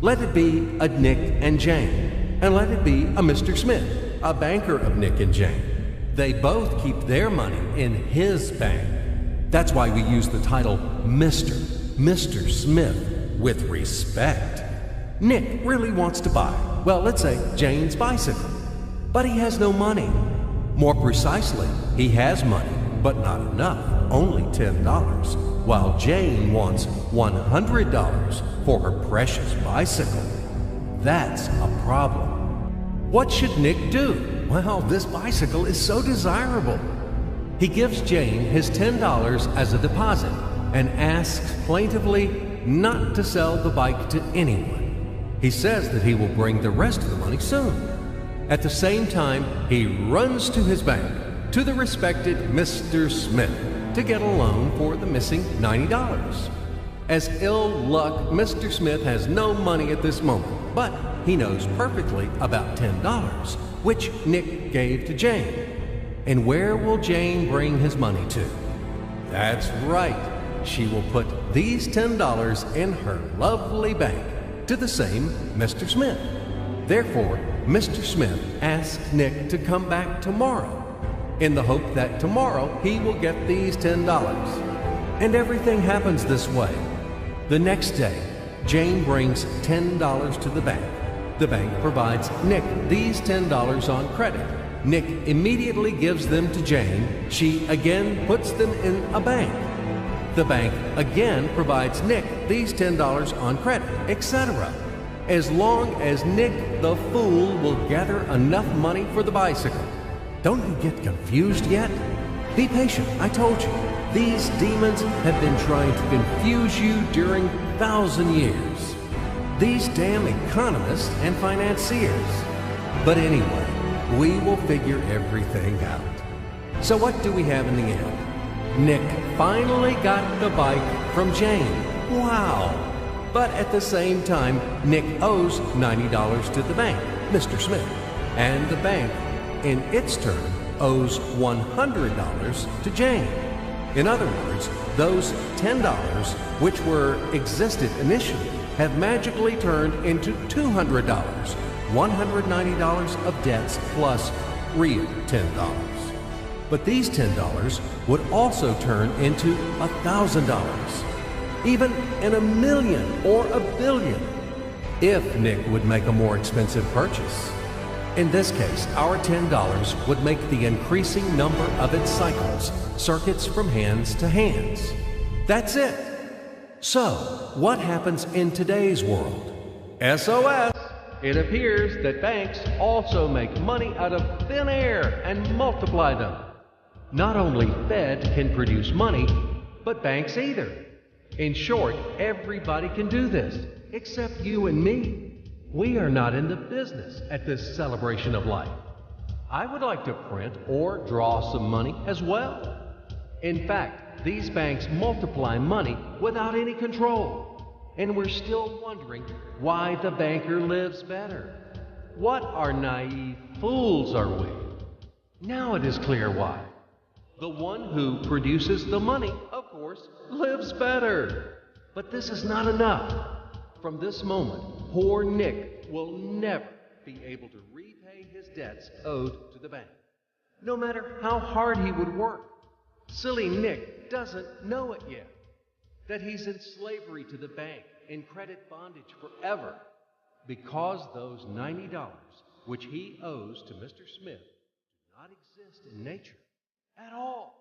Let it be a Nick and Jane, and let it be a Mr. Smith, a banker of Nick and Jane. They both keep their money in his bank. That's why we use the title Mr. Smith with respect. Nick really wants to buy, well, let's say Jane's bicycle, but he has no money. More precisely, he has money, but not enough, only $10, while Jane wants $100 for her precious bicycle. That's a problem. What should Nick do? Well, this bicycle is so desirable. He gives Jane his $10 as a deposit and asks plaintively not to sell the bike to anyone. He says that he will bring the rest of the money soon. At the same time, he runs to his bank, to the respected Mr. Smith, to get a loan for the missing $90. As ill luck, Mr. Smith has no money at this moment, but he knows perfectly about $10, which Nick gave to Jane. And where will Jane bring his money to? That's right. She will put these $10 in her lovely bank to the same Mr. Smith. Therefore, Mr. Smith asks Nick to come back tomorrow in the hope that tomorrow he will get these $10. And everything happens this way. The next day, Jane brings $10 to the bank. The bank provides Nick these $10 on credit. Nick immediately gives them to Jane. She again puts them in a bank. The bank again provides Nick these $10 on credit, etc. As long as Nick the fool will gather enough money for the bicycle. Don't you get confused yet? Be patient, I told you. These demons have been trying to confuse you during 1,000 years. These damn economists and financiers. But anyway, we will figure everything out. So what do we have in the end? Nick finally got the bike from Jane. Wow! But at the same time, Nick owes $90 to the bank, Mr. Smith, and the bank, in its turn, owes $100 to Jane. In other words, those $10, which existed initially, have magically turned into $200, $190 of debts plus real $10. But these $10 would also turn into $1,000. Even in $1 million or $1 billion, if Nick would make a more expensive purchase. In this case, our $10 would make the increasing number of its cycles, circuits from hands to hands. That's it. So, what happens in today's world? SOS! It appears that banks also make money out of thin air and multiply them. Not only Fed can produce money, but banks either. In short, everybody can do this, except you and me. We are not in the business at this celebration of life. I would like to print or draw some money as well. In fact, these banks multiply money without any control. And we're still wondering why the banker lives better. What are naive fools are we? Now it is clear why. The one who produces the money, of course, lives better. But this is not enough. From this moment, poor Nick will never be able to repay his debts owed to the bank, no matter how hard he would work. Silly Nick doesn't know it yet, that he's in slavery to the bank, in credit bondage forever, because those $90 which he owes to Mr. Smith do not exist in nature at all.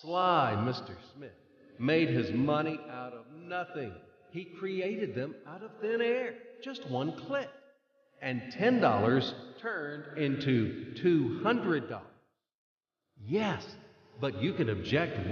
Sly Mr. Smith made his money out of nothing. He created them out of thin air, just one click. And $10 turned into $200. Yes, but you can object